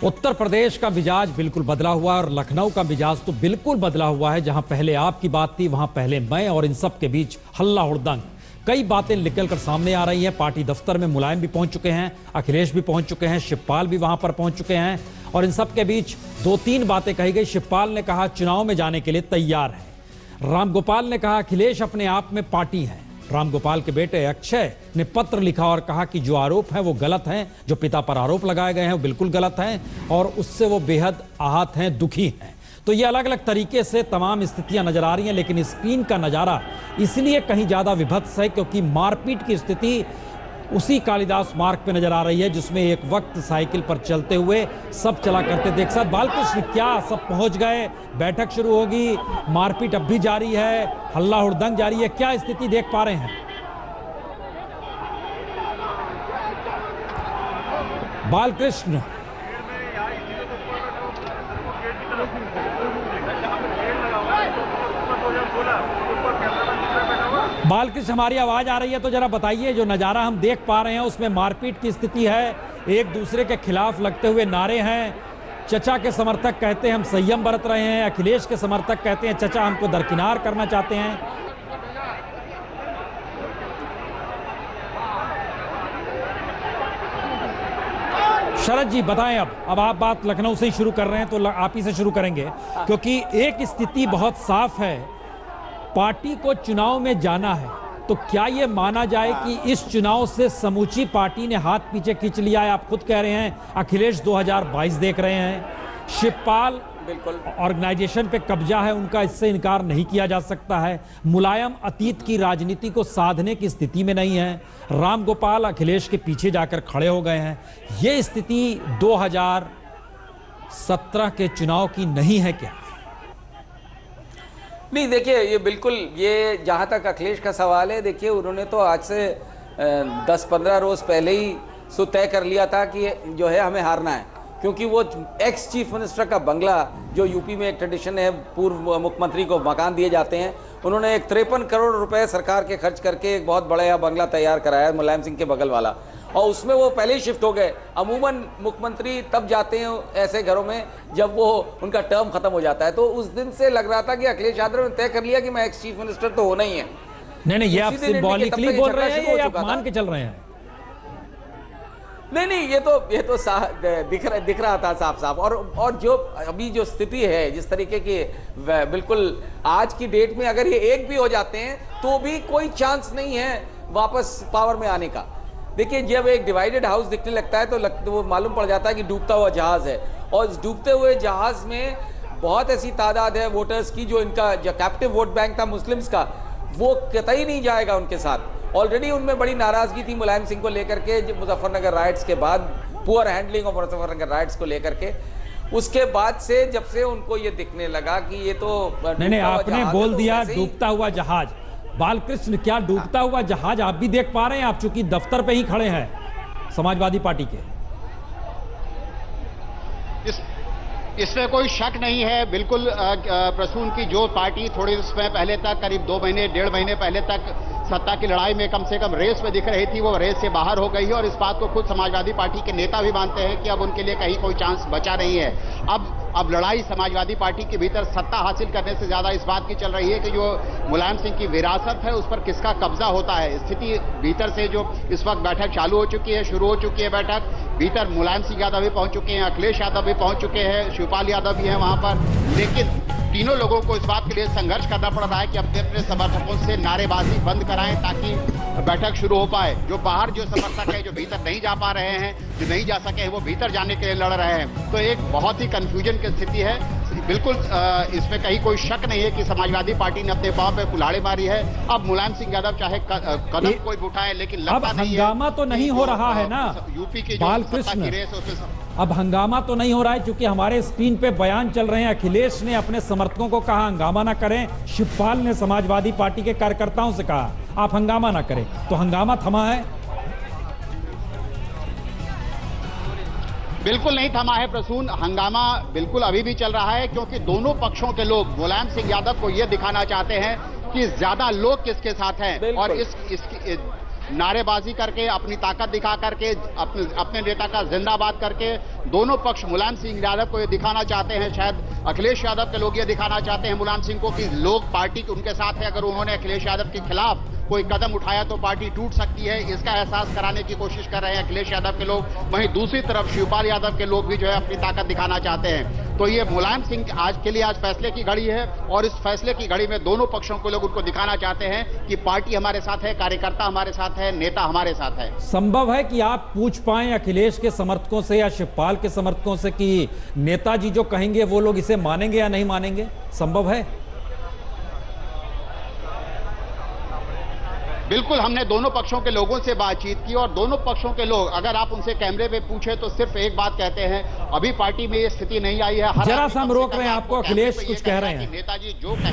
उत्तर प्रदेश का मिजाज बिल्कुल बदला हुआ है और लखनऊ का मिजाज तो बिल्कुल बदला हुआ है। जहां पहले आपकी बात थी वहां पहले मैं, और इन सब के बीच हल्ला हुड़दंग। कई बातें निकलकर सामने आ रही हैं। पार्टी दफ्तर में मुलायम भी पहुंच चुके हैं, अखिलेश भी पहुंच चुके हैं, शिवपाल भी वहां पर पहुंच चुके हैं, और इन सब के बीच दो तीन बातें कही गई। शिवपाल ने कहा चुनाव में जाने के लिए तैयार है। रामगोपाल ने कहा अखिलेश अपने आप में पार्टी है। रामगोपाल के बेटे अक्षय ने पत्र लिखा और कहा कि जो आरोप हैं वो गलत हैं, जो पिता पर आरोप लगाए गए हैं वो बिल्कुल गलत हैं और उससे वो बेहद आहत हैं, दुखी हैं। तो ये अलग अलग तरीके से तमाम स्थितियां नजर आ रही हैं, लेकिन स्क्रीन का नजारा इसलिए कहीं ज्यादा विभत्स है क्योंकि मारपीट की स्थिति उसी कालिदास मार्ग पे नजर आ रही है जिसमें एक वक्त साइकिल पर चलते हुए सब चला करते थे एक साथ। बालकृष्ण, क्या सब पहुंच गए? बैठक शुरू होगी, मारपीट अब भी जारी है, हल्ला हुड़दंग जारी है, क्या स्थिति देख पा रहे हैं? बालकृष्ण, बालकृष्ण हमारी आवाज आ रही है तो जरा बताइए। जो नजारा हम देख पा रहे हैं उसमें मारपीट की स्थिति है, एक दूसरे के खिलाफ लगते हुए नारे हैं। चचा के समर्थक कहते हैं हम संयम बरत रहे हैं, अखिलेश के समर्थक कहते हैं चचा हमको दरकिनार करना चाहते हैं। शरद जी बताएं। अब आप बात लखनऊ से ही शुरू कर रहे हैं तो आप ही से शुरू करेंगे, क्योंकि एक स्थिति बहुत साफ है, पार्टी को चुनाव में जाना है। तो क्या यह माना जाए कि इस चुनाव से समूची पार्टी ने हाथ पीछे खींच लिया है? आप खुद कह रहे हैं अखिलेश 2022 देख रहे हैं, शिवपाल बिल्कुल ऑर्गेनाइजेशन पे कब्जा है उनका, इससे इनकार नहीं किया जा सकता है। मुलायम अतीत की राजनीति को साधने की स्थिति में नहीं है, रामगोपाल अखिलेश के पीछे जाकर खड़े हो गए हैं। ये स्थिति 2017 के चुनाव की नहीं है क्या? नहीं, देखिए ये बिल्कुल, ये जहाँ तक अखिलेश का सवाल है, देखिए उन्होंने तो आज से 10-15 रोज पहले ही सो तय कर लिया था कि जो है हमें हारना है, क्योंकि वो एक्स चीफ मिनिस्टर का बंगला, जो यूपी में एक ट्रेडिशन है, पूर्व मुख्यमंत्री को मकान दिए जाते हैं, उन्होंने एक 53 करोड़ रुपए सरकार के खर्च करके एक बहुत बड़ा बंगला तैयार कराया मुलायम सिंह के बगल वाला, और उसमें वो पहले ही शिफ्ट हो गए। अमूमन मुख्यमंत्री तब जाते हैं ऐसे घरों में जब वो उनका टर्म खत्म हो जाता है। तो उस दिन से लग रहा था कि अखिलेश यादव ने तय कर लिया कि मैं एक्स चीफ मिनिस्टर तो होना ही है। नहीं, ये आप सिंबॉलिकली बोल रहे हैं या आप मान के चल रहे हैं? नहीं, ये तो दिख रहा था साफ। और जो अभी जो स्थिति है, जिस तरीके की, बिल्कुल आज की डेट में अगर ये एक भी हो जाते हैं तो भी कोई चांस नहीं है वापस पावर में आने का। देखिए जब एक डिवाइडेड हाउस दिखने लगता है तो वो मालूम पड़ जाता है कि डूबता हुआ जहाज है, और इस डूबते हुए जहाज में बहुत ऐसी तादाद है वोटर्स की, जो इनका जो कैप्टिव वोट बैंक था मुस्लिम्स का, वो कतई नहीं जाएगा उनके साथ। ऑलरेडी उनमें बड़ी नाराजगी थी मुलायम सिंह को लेकर के, मुजफ्फरनगर राइट्स के बाद, poor handling of Muzaffarnagar rights को लेकर के। उसके बाद से जब से उनको ये दिखने लगा कि ये तो नहीं, आपने बोल दिया डूबता हुआ जहाज। बालकृष्ण, क्या डूबता हुआ जहाज आप भी देख पा रहे हैं? आप चूंकि दफ्तर पे ही खड़े हैं समाजवादी पार्टी के। इसमें कोई शक नहीं है, बिल्कुल प्रसून की जो पार्टी थोड़ी समय पहले तक, करीब 2 महीने 1.5 महीने पहले तक सत्ता की लड़ाई में कम से कम रेस में दिख रही थी, वो रेस से बाहर हो गई है। और इस बात को खुद समाजवादी पार्टी के नेता भी मानते हैं कि अब उनके लिए कहीं कोई चांस बचा नहीं है। अब लड़ाई समाजवादी पार्टी के भीतर सत्ता हासिल करने से ज्यादा इस बात की चल रही है कि जो मुलायम सिंह की विरासत है उस पर किसका कब्जा होता है। स्थिति भीतर से जो इस वक्त बैठक चालू हो चुकी है, शुरू हो चुकी है बैठक, भीतर मुलायम सिंह यादव भी पहुंच चुके हैं, अखिलेश यादव भी पहुंच चुके हैं, शिवपाल यादव भी हैं वहां पर। लेकिन तीनों लोगों को इस बात के लिए संघर्ष करना पड़ रहा है कि अपने अपने समर्थकों से नारेबाजी बंद कराएं ताकि बैठक शुरू हो पाए। जो बाहर जो समर्थक है, जो भीतर नहीं जा पा रहे हैं, जो नहीं जा सके हैं, वो भीतर जाने के लिए लड़ रहे हैं। तो एक बहुत ही कंफ्यूजन की स्थिति है। बिल्कुल इसमें कहीं कोई शक नहीं है कि समाजवादी पार्टी ने अपने पांव पे कुल्हाड़ी मारी है। अब मुलायम सिंह यादव चाहे कदम कोई उठाए, लेकिन लगता नहीं है। हंगामा तो नहीं हो रहा है ना यूपी की बालकृष्ण? अब हंगामा तो नहीं हो रहा है क्योंकि हमारे स्क्रीन पे बयान चल रहे हैं। अखिलेश ने अपने समर्थकों को कहा हंगामा ना करें, शिवपाल ने समाजवादी पार्टी के कार्यकर्ताओं से कहा आप हंगामा ना करें। तो हंगामा थमा है? बिल्कुल नहीं थमा है प्रसून, हंगामा बिल्कुल अभी भी चल रहा है, क्योंकि दोनों पक्षों के लोग मुलायम सिंह यादव को यह दिखाना चाहते हैं कि ज्यादा लोग किसके साथ हैं। और नारेबाजी करके, अपनी ताकत दिखा करके, अपने नेता का जिंदाबाद करके दोनों पक्ष मुलायम सिंह यादव को ये दिखाना चाहते हैं, शायद अखिलेश यादव के लोग ये दिखाना चाहते हैं मुलायम सिंह को कि लोग पार्टी उनके साथ है। अगर उन्होंने अखिलेश यादव के खिलाफ कोई कदम उठाया तो पार्टी टूट सकती है, इसका एहसास कराने की कोशिश कर रहे हैं अखिलेश यादव के लोग। वहीं दूसरी तरफ शिवपाल यादव के लोग भी जो है अपनी ताकत दिखाना चाहते हैं। तो ये मुलायम सिंह आज के लिए आज फैसले की घड़ी है और इस फैसले की घड़ी में दोनों पक्षों के लोग उनको दिखाना चाहते हैं कि पार्टी हमारे साथ है, कार्यकर्ता हमारे साथ है, नेता हमारे साथ है। संभव है कि आप पूछ पाएं अखिलेश के समर्थकों से या शिवपाल के समर्थकों से कि नेताजी जो कहेंगे वो लोग इसे मानेंगे या नहीं मानेंगे? संभव है? बिल्कुल, हमने दोनों पक्षों के लोगों से बातचीत की और दोनों पक्षों के लोग, अगर आप उनसे कैमरे पे पूछे तो सिर्फ एक बात कहते हैं, अभी पार्टी में ये स्थिति नहीं आई है। जरा सा हम रोक रहे हैं आपको, अखिलेश कुछ कह रहे हैं। नेताजी जो कहें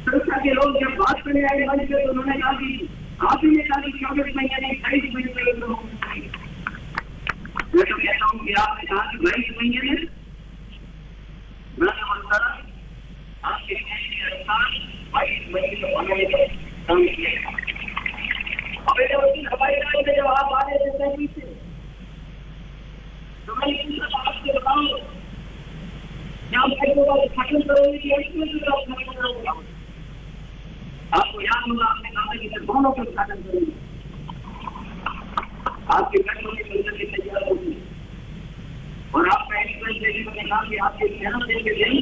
सुरक्षा के लोग जब बात करने आए मंच पे तो उन्होंने कहा कि आप ही ने कहा कि 24 महीने नहीं 22 महीने लोगों को मैं तो कहता हूँ कि आपने कहा कि 22 महीने में मैं समझता आपके अनुसार 22 महीने में बनाने का काम किया। हवाई जहाज में जब आप आ रहे थे तो मैं आपसे बताऊँ उद्घाटन करोगे आपको याद होगा आपने कहा कि दोनों का उद्घाटन करेंगे, आपके मेट्रो की मंजिल की तैयार होगी और आप पहली मैंने कहा कि आपके जन्मदिन के दिन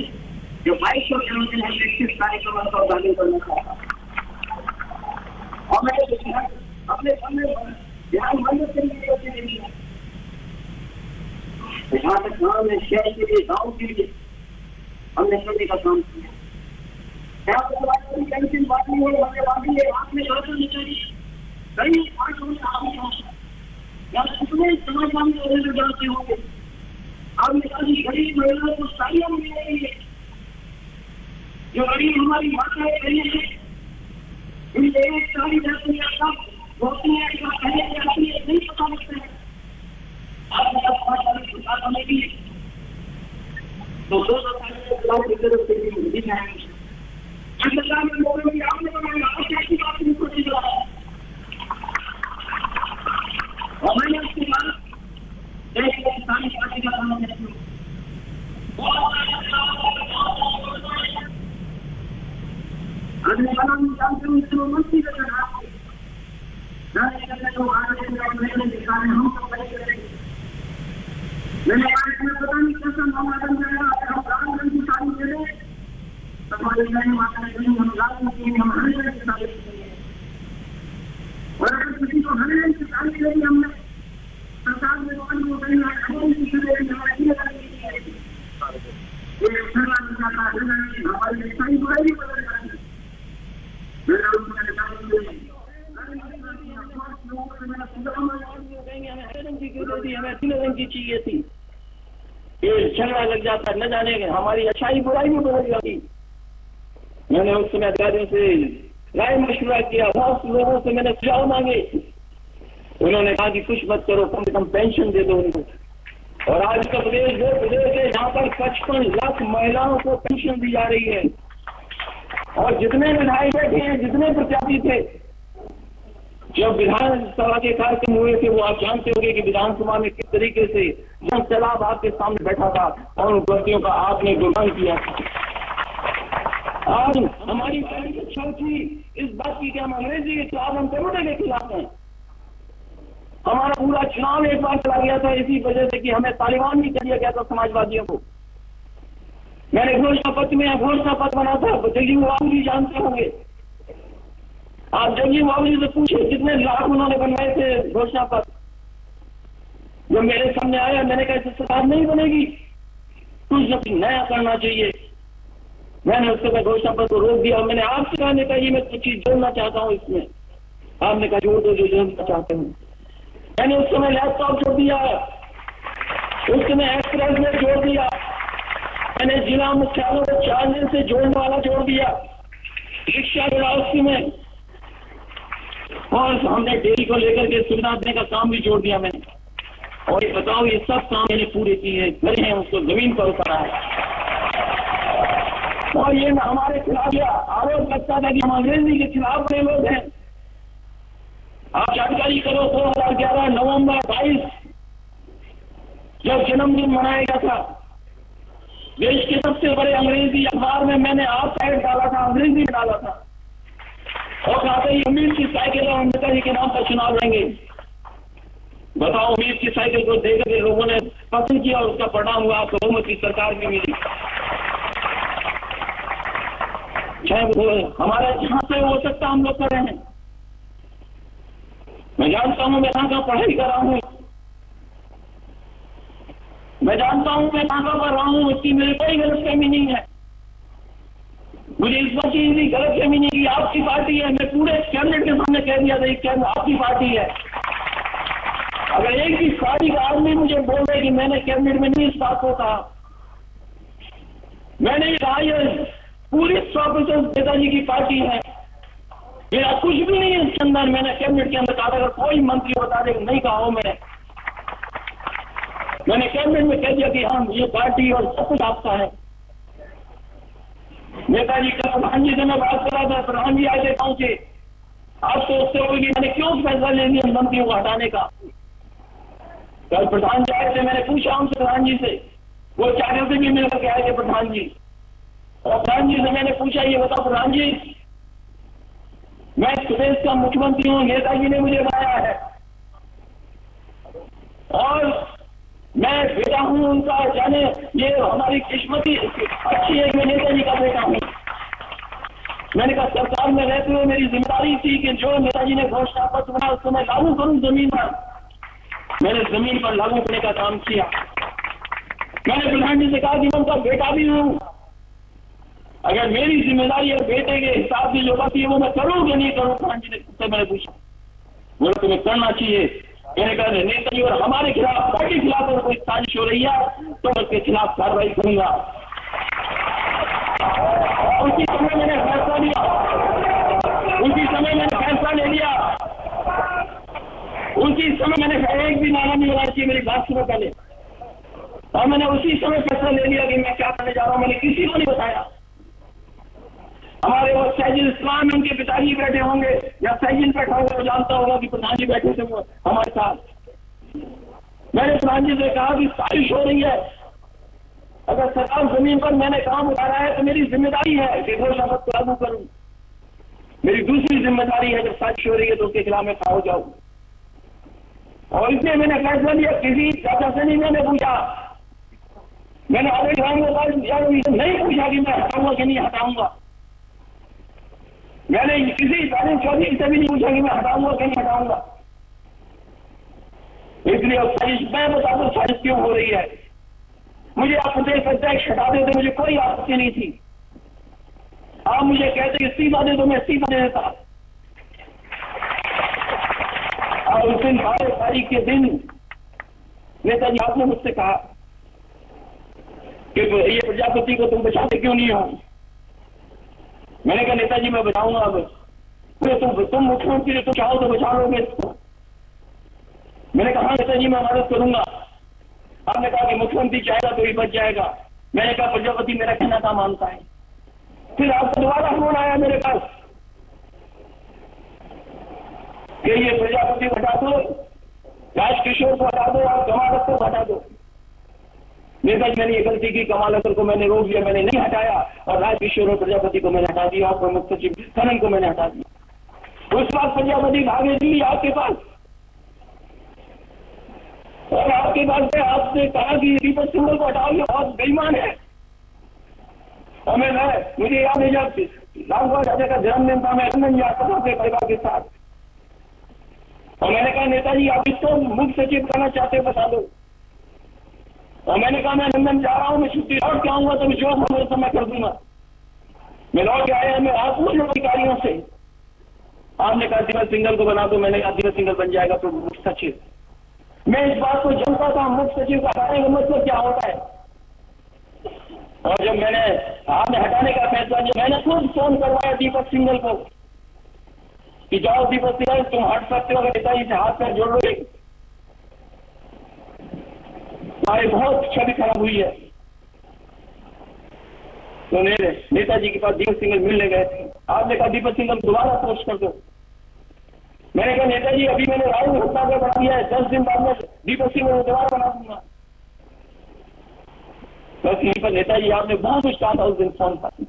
जो 22 जन्मदिन है 21 कार्यक्रम का उद्घाटन करना चाहता और मैंने अपने सामने ध्यान मंदिर के लिए यहाँ तक गाँव में शहर के लिए गाँव के लिए हमने करने का काम किया। टेंशन बांटनी हो हमने बांटी है, आपने शासन निकाली कई 5 वर्ष कितने समाजवादी जाते होंगे। आपने कहा गरीब महिलाओं को साड़ियाँ मिल रही है, जो गरीब हमारी माताएं बहनें हैं उनसे एक साड़ी जाती है सब होती है पहले जाती है नहीं पता लगता है। आपने 5 साल की बनेगी तो 2 साल की तरफ से भी जाएंगे। सरकार में लोगों की आपने बनाया कैसी बात नहीं सोची जा रहा है और मैंने उसके बाद देश में किसानी पार्टी का काम करती हूँ। अगले वाला में जानते हूँ इसमें मंत्री का चढ़ाव जाने करने को आगे मैंने दिखाने हम सब बड़े करेंगे। मैंने पता नहीं कैसा मामला बन जाएगा अगर हम रामगंज की तारीख दे दें हमारे नए माता नहीं हम राजनीति में हम हरियाणा की तारीख देंगे और अगर किसी को हरियाणा की तारीख देगी हमने सरकार में को कहीं हमारी स्थायी बुराई भी बदल जाएगी। हमें 3 रंग की चाहिए थी, ये झगड़ा लग जाता न जाने हमारी अच्छाई बुराई भी बदल जाती। मैंने उस समय अधिकारियों से राय मशवरा किया, बहुत लोगों से मैंने सुझाव मांगे, उन्होंने कहा कि कुछ मत करो, कम से कम पेंशन दे दो उनको। और आज का प्रदेश वो प्रदेश है जहाँ पर 55 लाख महिलाओं को पेंशन दी जा रही है और जितने विधायक बैठे हैं, जितने प्रत्याशी थे, जब विधानसभा के कार्यक्रम हुए थे वो आप जानते होंगे कि विधानसभा में किस तरीके से जन सैलाब आपके सामने बैठा था और उन उपलब्धियों का आपने गुणगान किया। आज हमारी पहली इच्छा थी इस बात की कि हम अंग्रेजी के खिलाफ, हम करोड़े के खिलाफ हैं। हमारा पूरा चुनाव एक बार चला गया था इसी वजह से कि हमें तालिबान भी कर दिया गया था समाजवादियों को। मैंने घोषणा पत्र में घोषणा पत्र बना था, जगजीवन बाबू जी जानते होंगे, आप जगजीवन बाबू जी से पूछे कितने लाख उन्होंने बनवाए थे घोषणा पत्र। जो मेरे सामने आया मैंने कहा इससे सरकार नहीं बनेगी, कुछ न कुछ नया करना चाहिए। मैंने उस समय घोषणा पत्र को रोक दिया। मैंने आपसे कहा नेता जी मैं कुछ चीज जोड़ना चाहता हूँ इसमें। आपने कहा जोड़ दो जो जोड़ना चाहते हूँ। मैंने उस समय लैपटॉप जोड़ दिया, उस समय एक्सप्रेस में जोड़ दिया, मैंने जिला मुख्यालयों को 4 दिन से जोड़ने वाला जोड़ दिया, रिक्शा जोड़ा उस समय, और हमने डेयरी को लेकर के सुविधा देने का काम भी जोड़ दिया मैंने। और ये बताओ ये सब काम मैंने पूरे किए, करे हैं, उसको जमीन पर उतारा है। और ये हमारे खिलाफ आरोप लगता था कि हम अंग्रेजी के खिलाफ बने लोग हैं। आप जानकारी करो 2011 नवंबर 22 जब जन्मदिन मनाया गया था, देश के सबसे बड़े अंग्रेजी अखबार में मैंने आप ऐड डाला था, अंग्रेजी में डाला था, और कहा था ये उम्मीद की साइकिल और नेताजी के नाम पर चुनाव लड़ेंगे। बताओ उम्मीद की साइकिल को देकर के लोगों ने पसंद किया और उसका परिणाम हुआ, आपको बहुमत की सरकार भी मिली। हमारे जहां से हो सकता हम लोग कर रहे हैं। मैं जानता हूं मैं कहां का पढ़ाई कर रहा हूं, मैं जानता हूं मैं कहां का पढ़ रहा हूं, इसकी मेरी कोई गलतफहमी नहीं है। मुझे इस बात की भी गलतफहमी नहीं कि आपकी पार्टी है। मैं पूरे कैबिनेट के सामने कह दिया था ये आपकी पार्टी है। अगर एक भी पार्टी का आदमी मुझे बोल रहे कि मैंने कैबिनेट में नहीं इस बात को कहा, मैंने ये कहा ये पूरी 100% नेताजी की पार्टी है, मेरा कुछ भी नहीं है इसके अंदर। मैंने कैबिनेट के अंदर कहा अगर कोई मंत्री बता दे नहीं कहा हो मैंने कैबिनेट में कह दिया कि हाँ ये पार्टी और सब कुछ आपका है। नेताजी का प्रधान जी से मैं बात कर रहा था, प्रधान जी आगे पहुंचे, आप सोचते हो कि मैंने क्यों फैसला ले लिया मंत्रियों को हटाने का। कल प्रधान जी आए थे, मैंने पूछा उनसे प्रधान जी से, वो चारों से भी मिल करके आए थे प्रधान जी, और प्रधान जी से मैंने पूछा ये बताओ प्रधान जी मैं इस प्रदेश का मुख्यमंत्री हूं, नेताजी ने मुझे बनाया है और मैं बेटा हूं उनका, जाने ये हमारी किस्मत ही अच्छी है, मैं नेताजी का बेटा हूं। मैंने कहा सरकार में रहते हुए मेरी जिम्मेदारी थी कि जो नेताजी ने घोषणा पत्र बनाया उसको मैं लागू करूं जमीन पर। मैंने जमीन पर लागू करने का काम किया। मैंने प्रधान जी से कहा कि मैं उनका बेटा भी हूं, अगर मेरी जिम्मेदारी और बेटे के हिसाब से जो बात है वो मैं करूं कि नहीं करूं। प्रधान जी ने मैंने पूछा, बोला तुम्हें करना चाहिए। मैंने कहा नेताजी और हमारे खिलाफ पार्टी के खिलाफ अगर कोई साजिश हो रही है तो उसके खिलाफ कार्रवाई करूंगा। उसी समय मैंने फैसला लिया, उसी समय मैंने फैसला ले लिया, उसी समय मैंने एक भी नारा नहीं होना चाहिए, मेरी बात सुनो पहले, और मैंने उसी समय फैसला ले लिया कि मैं क्या करने जा रहा हूं। मैंने किसी को नहीं बताया। हमारे वो सैजिल इस्लाम उनके पिताजी बैठे होंगे या सैजिल बैठा होगा, वो जानता होगा कि प्रधान जी बैठे थे वो हमारे साथ। मैंने प्रधान जी से कहा कि साजिश हो रही है, अगर सरकार जमीन पर मैंने काम उठाया है तो मेरी जिम्मेदारी है कि घोषणा पत्र लागू करूं। मेरी दूसरी जिम्मेदारी है जब साजिश हो रही है तो उसके खिलाफ मैं खड़ा हो जाऊं। और इसलिए मैंने फैसला लिया, किसी चाचा से नहीं मैंने पूछा, मैंने आगे नहीं पूछा कि मैं हटाऊंगा कि नहीं हटाऊंगा। मैंने किसी तारीख चौधरी से भी नहीं पूछा कि मैं हटाऊंगा कि नहीं हटाऊंगा। इसलिए साजिश मैं बता दूं साजिश क्यों हो रही है। मुझे आप प्रदेश अध्यक्ष हटा देते, मुझे कोई आपत्ति नहीं थी। आप मुझे कहते इस्तीफा दे दो, मैं इस्तीफा दे देता। और उस दिन 12 तारीख के दिन नेताजी आपने मुझसे कहा कि ये प्रजापति को तुम बचाते क्यों नहीं हो। मैंने कहा नेताजी मैं बचाऊंगा। अब तुम मुख्यमंत्री तुम चाहो तो बचा लोगे इसको। मैंने कहा नेताजी मैं मदद करूंगा। आपने कहा कि मुख्यमंत्री चाहेगा तो ही बच जाएगा। मैंने कहा प्रजापति मेरा कहना था मानता है। फिर आपको दोबारा फोन आया मेरे पास कि ये प्रजापति को हटा दो, राजकिशोर को हटा दो और कमाल को हटा दो। नेताजी मैंने ये गलती की, कमाल अख्तर को मैंने रोक दिया, मैंने नहीं हटाया, और राजकिशोर और प्रजापति को मैंने हटा दिया और प्रमुख सचिव खनन को मैंने हटा दिया। उस बाद प्रजापति भागे दिल्ली आपके पास, और आपके पास से आपने कहा कि दीपक सिंगल को हटाओ, ये बहुत बेईमान है। और मुझे याद है जब लाल बहादुर शास्त्री का जन्मदिन था, मैं लंदन जाता था अपने परिवार के साथ, और मैंने कहा नेताजी आप इसको मुख्य सचिव करना चाहते बता दो। और मैंने कहा मैं लंदन जा रहा हूँ, मैं छुट्टी लौट के आऊंगा तो जो होगा तो मैं कर दूंगा। मैं लौट के आया, मैं आप पूछ लो अधिकारियों से। आपने कहा दिवस सिंगल को बना दो, मैंने कहा दिवस सिंगल बन जाएगा तो मुख्य सचिव। मैं इस बात को जानता था मुख्य सचिव का हटाने का मतलब क्या होता है। और जब मैंने आपने हटाने का फैसला किया, मैंने खुद फोन करवाया दीपक सिंगल को कि जाओ दीपक सिंगल तुम हट सकते हो, अगर नेताजी से हाथ पैर जोड़ लो। हमारी बहुत छवि खराब हुई है। तो मेरे नेताजी के पास दीपक सिंगल मिलने गए थे। आपने कहा दीपक सिंगल दोबारा पोस्ट कर दो। मैंने कहा नेताजी अभी मैंने राहुल हत्या का बना दिया है, 10 दिन बाद में दीपक सिंगल को दोबारा बना दूंगा। बस यहीं पर नेताजी आपने बहुत कुछ कहा था उस दिन फोन पर।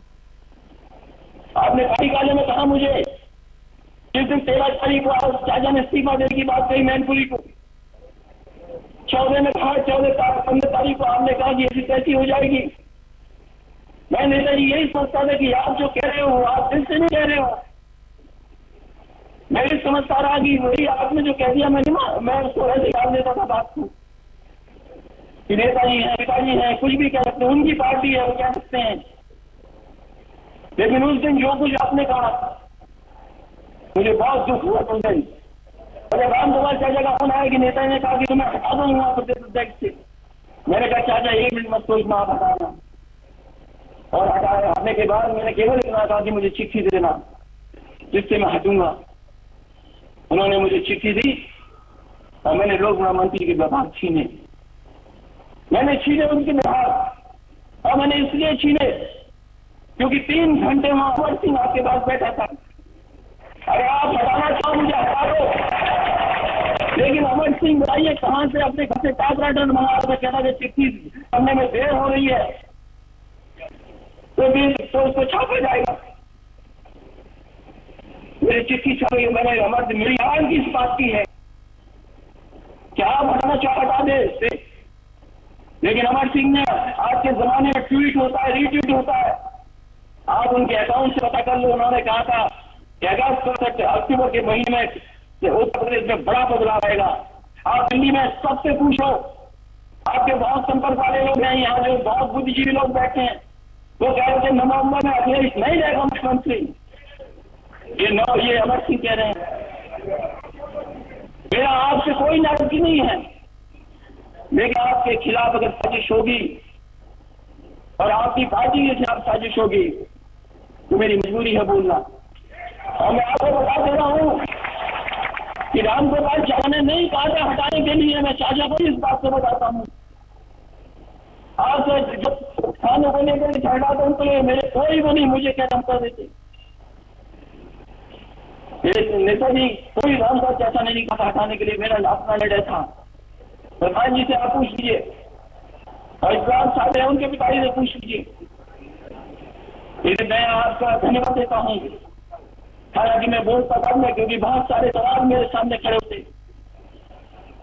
आपने पार्टी कार्यालय में कहा मुझे जिस दिन 13 तारीख को चाचा ने इस्तीफा देने की बात कही मैनपुरी को, 14 में कहा 15 तारीख को आपने कहा कि ऐसी तैसी हो जाएगी। मैं नेताजी यही सोचता था कि आप जो कह रहे हो आप दिल से नहीं कह रहे हो। मैं भी समझता रहा कि वही आपने जो कह दिया मैं उसको ऐसे डाल देता था बात को कि नेताजी हैं पिताजी हैं कुछ भी कह सकते हैं, उनकी पार्टी है वो कह सकते हैं। लेकिन उस दिन जो कुछ आपने कहा मुझे बहुत दुख हुआ उस दिन। और जब राम गोपाल चाचा का फोन आया कि नेता ने कहा कि तुम्हें हटा दूंगा प्रदेश अध्यक्ष से, मैंने कहा चाचा एक मिनट मत सोचना आप हटाना। और हटाने के बाद मैंने केवल इतना कहा कि मुझे चिट्ठी दे देना जिससे मैं हटूंगा। उन्होंने मुझे चिट्ठी दी और मैंने लोक मंत्री के विभाग छीने। मैंने छीने उनके विभाग, और मैंने इसलिए छीने क्योंकि 3 घंटे वहां अमर सिंह आपके पास बैठा था। अरे आप हटाना चाहो मुझे हटा दो, लेकिन अमर सिंह बताइए कहां से अपने घर से टाइपराइटर मंगा कर कहता कि चिट्ठी करने में देर हो रही है तो उसको छापा जाएगा। मेरी चिट्ठी छपी, मैंने अमर मेरी आवाज की इस बात की है क्या आप हटाना चाहो हटा दे इससे। लेकिन अमर सिंह ने आज के जमाने में ट्वीट होता है रीट्वीट होता है, आप उनके अकाउंट से पता कर लो। उन्होंने कहा था कि अक्टूबर के महीने में उत्तर प्रदेश में बड़ा बदलाव आएगा। आप दिल्ली में सबसे पूछो, आपके बहुत संपर्क वाले लोग हैं यहाँ जो बहुत बुद्धिजीवी लोग बैठे हैं, वो कह रहे थे नवंबर में अखिलेश नहीं रहेगा मुख्यमंत्री। ये अमर सिंह कह रहे हैं। मेरा आपसे कोई नाराजगी नहीं है, लेकिन आपके खिलाफ अगर साजिश होगी और आपकी पार्टी के खिलाफ साजिश होगी तो मेरी मजबूरी है बोलना। और मैं आपको बता दे रहा हूं कि राम गोपाल चाचा ने नहीं कहा था हटाने के लिए, मैं चाचा को इस बात से बताता हूं। आज जब खानों को लेकर हटाता हूं तो मेरे कोई वो नहीं मुझे क्या कर देते। नेताजी कोई राम गोपाल चाचा ने नहीं कहा हटाने के लिए, मेरा अपना निर्णय था। प्रधान जी से आप पूछ लीजिए और इकराम साहब है उनके पिताजी से पूछ लीजिए। मैं आपका धन्यवाद देता हूं। हालांकि मैं बोल पाता हूं क्योंकि बहुत सारे सवाल मेरे सामने खड़े होते,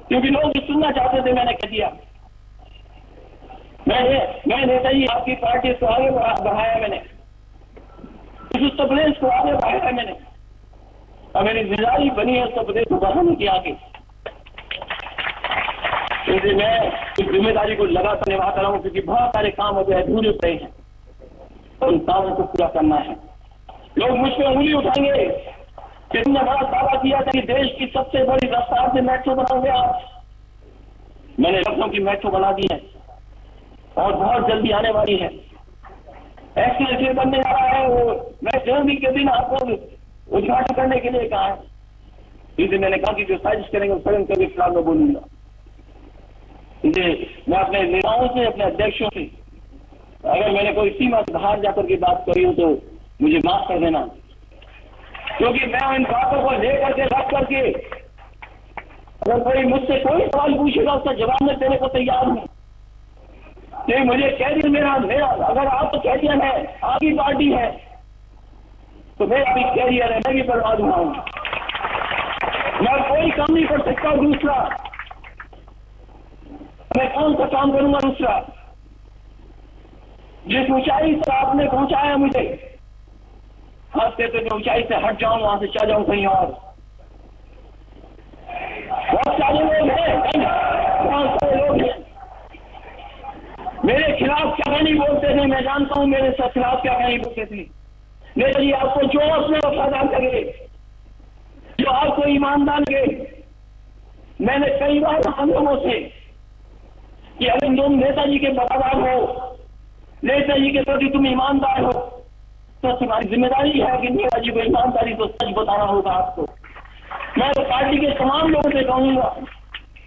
क्योंकि लोग सुनना चाहते थे। मैंने कह दिया मैं नेताजी आपकी पार्टी को आगे बढ़ाया, मैंने इस उत्तर प्रदेश को आगे बढ़ाया मैंने, और मेरी जिम्मेदारी बनी है उत्तर प्रदेश को बढ़ाने की आगे। इसलिए मैं इस जिम्मेदारी को लगातार निभाता रहा हूं क्योंकि बहुत सारे काम अभी अधूरे पड़े हैं, उन कामों को पूरा करना है। लोग मुझ पर उंगली उठाएंगे कि तुमने बड़ा दावा किया था कि देश की सबसे बड़ी रफ्तार से मेट्रो बनाओगे आप। मैंने लखनऊ की मेट्रो बना दी है और बहुत जल्दी आने वाली है। एक्सप्रेस बनने जा रहा है, वो मैं जल्दी के दिन आपको उद्घाटन करने के लिए कहा है। इसलिए मैंने कहा कि जो साजिश करेंगे स्वयं के खिलाफ मैं बोलूंगा। इसलिए मैं अपने नेताओं से अपने अध्यक्षों से अगर मैंने कोई सीमा से बाहर जाकर के बात करी हो तो मुझे माफ कर देना, क्योंकि मैं इन बातों को लेकर के रख करके अगर कोई मुझसे कोई सवाल पूछेगा उसका जवाब मैं देने को तैयार हूं। नहीं मुझे कैरियर मेरा अगर आप तो कैरियर है आपकी पार्टी है तो मेरा भी कैरियर है, मैं भी बर्बाद हुआ हूं। मैं कोई काम नहीं कर सकता। दूसरा मैं कौन सा काम करूंगा? दूसरा जिस ऊंचाई से आपने पहुंचाया मुझे, हंसते तो जो ऊंचाई से हट जाऊं वहां से चल जाऊं कहीं और। बहुत सारे लोग हैं, बहुत सारे लोग हैं मेरे खिलाफ क्या नहीं बोलते थे, मैं जानता हूं मेरे खिलाफ क्या नहीं बोलते थे। नेताजी आपको जो अपने वफादार लगे, जो आपको ईमानदार लगे, मैंने कई बार हम लोगों से कि अगर तुम नेताजी के वफादार हो, नेताजी के प्रति तुम ईमानदार हो, तो तुम्हारी जिम्मेदारी है कि नेताजी को ईमानदारी तो सच बताना होगा आपको। मैं तो पार्टी के तमाम लोगों से कहूंगा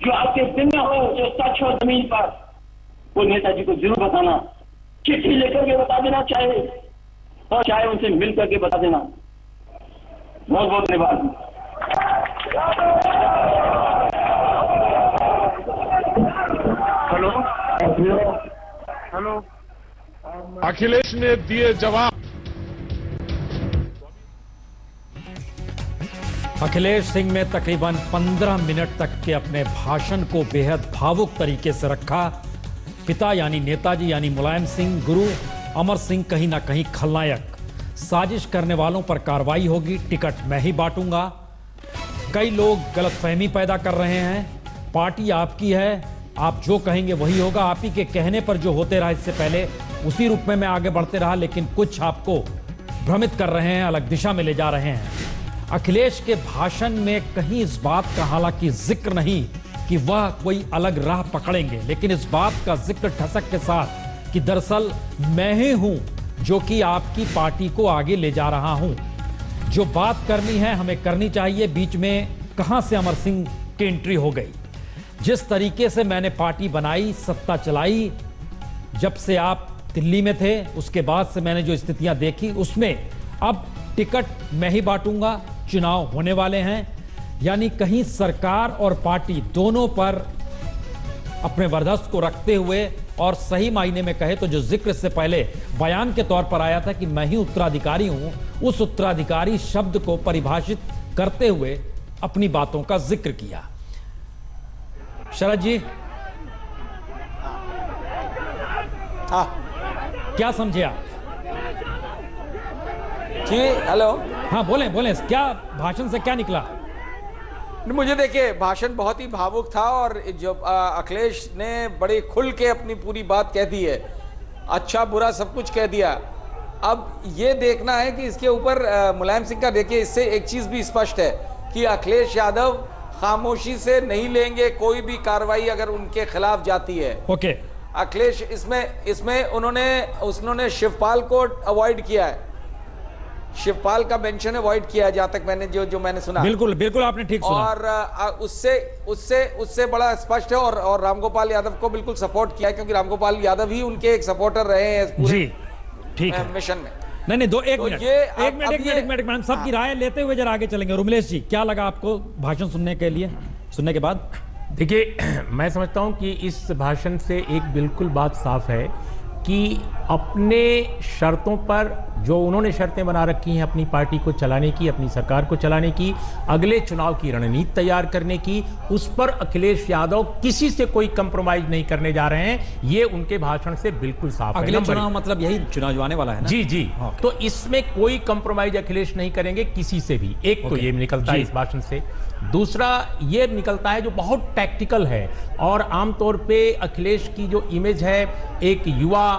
जो आपके दिन में हो, जो सच हो जमीन पर, वो नेताजी को जरूर बताना, चिट्ठी लेकर के बता देना चाहे, और चाहे उनसे मिल करके बता देना। बहुत बहुत धन्यवाद। हेलो हेलो, अखिलेश ने दिए जवाब। अखिलेश सिंह ने तकरीबन 15 मिनट तक के अपने भाषण को बेहद भावुक तरीके से रखा। पिता यानी नेताजी यानी मुलायम सिंह, गुरु अमर सिंह कहीं ना कहीं खलनायक, साजिश करने वालों पर कार्रवाई होगी, टिकट मैं ही बांटूंगा। कई लोग गलतफहमी पैदा कर रहे हैं, पार्टी आपकी है, आप जो कहेंगे वही होगा, आप ही के कहने पर जो होते रहा इससे पहले उसी रूप में मैं आगे बढ़ते रहा, लेकिन कुछ आपको भ्रमित कर रहे हैं, अलग दिशा में ले जा रहे हैं। अखिलेश के भाषण में कहीं इस बात का हालांकि जिक्र नहीं कि वह कोई अलग राह पकड़ेंगे, लेकिन इस बात का जिक्र ठसक के साथ कि दरअसल मैं ही हूं जो कि आपकी पार्टी को आगे ले जा रहा हूं। जो बात करनी है हमें करनी चाहिए। बीच में कहां से अमर सिंह की एंट्री हो गई। जिस तरीके से मैंने पार्टी बनाई, सत्ता चलाई, जब से आप दिल्ली में थे उसके बाद से मैंने जो स्थितियां देखी, उसमें अब टिकट मैं ही बांटूंगा, चुनाव होने वाले हैं, यानी कहीं सरकार और पार्टी दोनों पर अपने वर्चस्व को रखते हुए, और सही मायने में कहे तो जो जिक्र से पहले बयान के तौर पर आया था कि मैं ही उत्तराधिकारी हूं, उस उत्तराधिकारी शब्द को परिभाषित करते हुए अपनी बातों का जिक्र किया। शरद जी, हाँ क्या समझे आप? जी हेलो, हाँ बोलें बोलें, क्या भाषण से क्या निकला? मुझे देखिए भाषण बहुत ही भावुक था, और जो अखिलेश ने बड़े खुल के अपनी पूरी बात कह दी है, अच्छा बुरा सब कुछ कह दिया। अब ये देखना है कि इसके ऊपर मुलायम सिंह का, देखिए इससे एक चीज भी स्पष्ट है कि अखिलेश यादव खामोशी से नहीं लेंगे कोई भी कार्रवाई अगर उनके खिलाफ जाती है। ओके, अखिलेश इसमें उन्होंने शिवपाल को अवॉइड किया है, शिवपाल का मेंशन अवॉइड किया है, जहां तक मैंने जो मैंने सुना। बिल्कुल बिल्कुल आपने ठीक सुना। और उससे बड़ा स्पष्ट है, और रामगोपाल यादव को बिल्कुल सपोर्ट किया है, क्योंकि रामगोपाल यादव ही उनके एक सपोर्टर रहे हैं इस पूरे ठीक है मिशन में। नहीं एक तो मिनट मैडम, सबकी राय लेते हुए जरा आगे चलेंगे। रुमलेश जी, क्या लगा आपको भाषण सुनने के बाद? देखिए, मैं समझता हूं कि इस भाषण से एक बिल्कुल बात साफ है कि अपने शर्तों पर, जो उन्होंने शर्तें बना रखी हैं अपनी पार्टी को चलाने की, अपनी सरकार को चलाने की, अगले चुनाव की रणनीति तैयार करने की, उस पर अखिलेश यादव किसी से कोई कंप्रोमाइज नहीं करने जा रहे हैं। ये उनके भाषण से बिल्कुल साफ है। अगले चुनाव मतलब यही चुनाव जो आने वाला है ना? जी। तो इसमें कोई कंप्रोमाइज अखिलेश नहीं करेंगे किसी से भी। एक तो ये निकलता है इस भाषण से। दूसरा ये निकलता है जो बहुत टैक्टिकल है, और आमतौर पे अखिलेश की जो इमेज है, एक युवा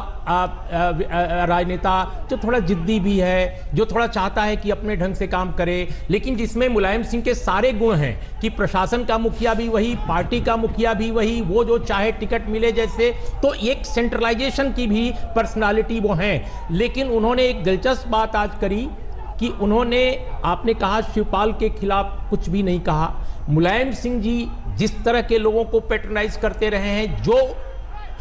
राजनेता जो थोड़ा जिद्दी भी है, जो थोड़ा चाहता है कि अपने ढंग से काम करे, लेकिन जिसमें मुलायम सिंह के सारे गुण हैं कि प्रशासन का मुखिया भी वही, पार्टी का मुखिया भी वही, वो जो चाहे टिकट मिले जैसे, तो एक सेंट्रलाइजेशन की भी पर्सनालिटी वो हैं। लेकिन उन्होंने एक दिलचस्प बात आज करी कि उन्होंने, आपने कहा शिवपाल के खिलाफ कुछ भी नहीं कहा। मुलायम सिंह जी जिस तरह के लोगों को पैट्रोनाइज करते रहे हैं, जो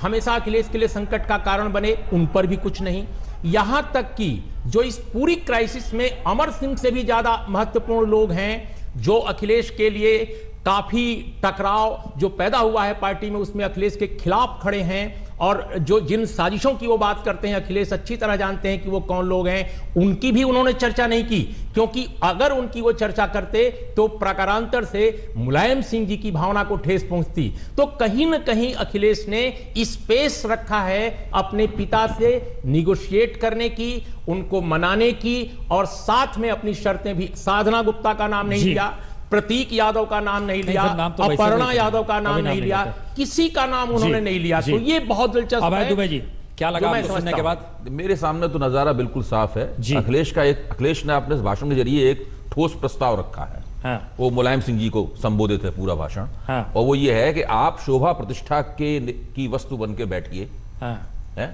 हमेशा अखिलेश के लिए संकट का कारण बने, उन पर भी कुछ नहीं। यहां तक कि जो इस पूरी क्राइसिस में अमर सिंह से भी ज्यादा महत्वपूर्ण लोग हैं, जो अखिलेश के लिए काफी टकराव जो पैदा हुआ है पार्टी में, उसमें अखिलेश के खिलाफ खड़े हैं, और जो जिन साजिशों की वो बात करते हैं अखिलेश अच्छी तरह जानते हैं कि वो कौन लोग हैं, उनकी भी उन्होंने चर्चा नहीं की, क्योंकि अगर उनकी वो चर्चा करते तो प्रकारांतर से मुलायम सिंह जी की भावना को ठेस पहुंचती। तो कहीं ना कहीं अखिलेश ने स्पेस रखा है अपने पिता से निगोशिएट करने की, उनको मनाने की, और साथ में अपनी शर्तें भी, साधना गुप्ता का नाम नहीं लिया, प्रतीक यादव का नाम नहीं लिया, सर, नाम तो वैसे अपर्णा नहीं यादव का अभी नाम नाम नहीं नहीं लिया, लेते। किसी का नाम उन्होंने नहीं लिया। जी। तो ये बहुत दिलचस्प अभय है। दुबे जी, क्या लगा जो मैं आपको सुनने समझता के हूं। बाद? मेरे सामने तो नजारा बिल्कुल साफ है। जी। अखिलेश ने अपने इस भाषण के जरिए एक ठोस प्रस्ताव रखा है। हाँ। वो मुलायम सिंह जी को संबोधित है पूरा भाषण। हाँ। और वो ये है कि आप शोभा प्रतिष्ठा की वस्तु बन के बैठिए, हाँ। हैं?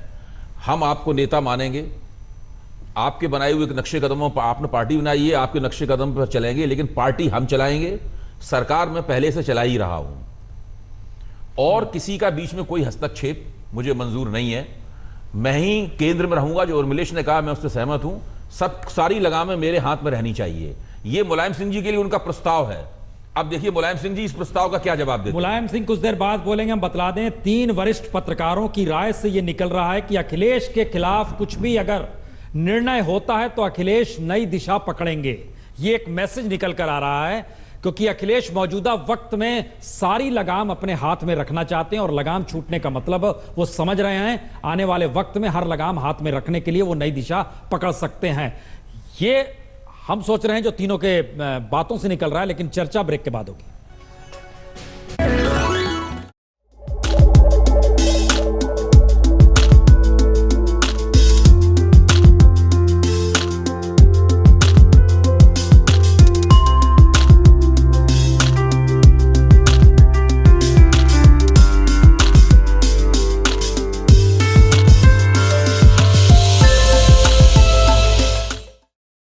हम आपको नेता मानेंगे, आपके बनाए हुए नक्शे कदमों पर आपने पार्टी बनाई है, आपके नक्शे कदम पर चलेंगे, लेकिन पार्टी हम चलाएंगे, सरकार मैं पहले से चला ही रहा हूं और किसी का बीच में कोई हस्तक्षेप मुझे मंजूर नहीं है। मैं ही केंद्र में रहूंगा। जो उर्मिलेश ने कहा मैं उससे सहमत हूं। सारी लगामें मेरे हाथ में रहनी चाहिए। ये मुलायम सिंह जी के लिए उनका प्रस्ताव है। अब देखिए मुलायम सिंह जी इस प्रस्ताव का क्या जवाब देते हैं। मुलायम सिंह कुछ देर बाद बोलेंगे। हम बतला दें, 3 वरिष्ठ पत्रकारों की राय से यह निकल रहा है कि अखिलेश के खिलाफ कुछ भी अगर निर्णय होता है तो अखिलेश नई दिशा पकड़ेंगे। ये एक मैसेज निकल कर आ रहा है, क्योंकि अखिलेश मौजूदा वक्त में सारी लगाम अपने हाथ में रखना चाहते हैं और लगाम छूटने का मतलब वो समझ रहे हैं आने वाले वक्त में हर लगाम हाथ में रखने के लिए वो नई दिशा पकड़ सकते हैं। ये हम सोच रहे हैं जो तीनों के बातों से निकल रहा है, लेकिन चर्चा ब्रेक के बाद होगी।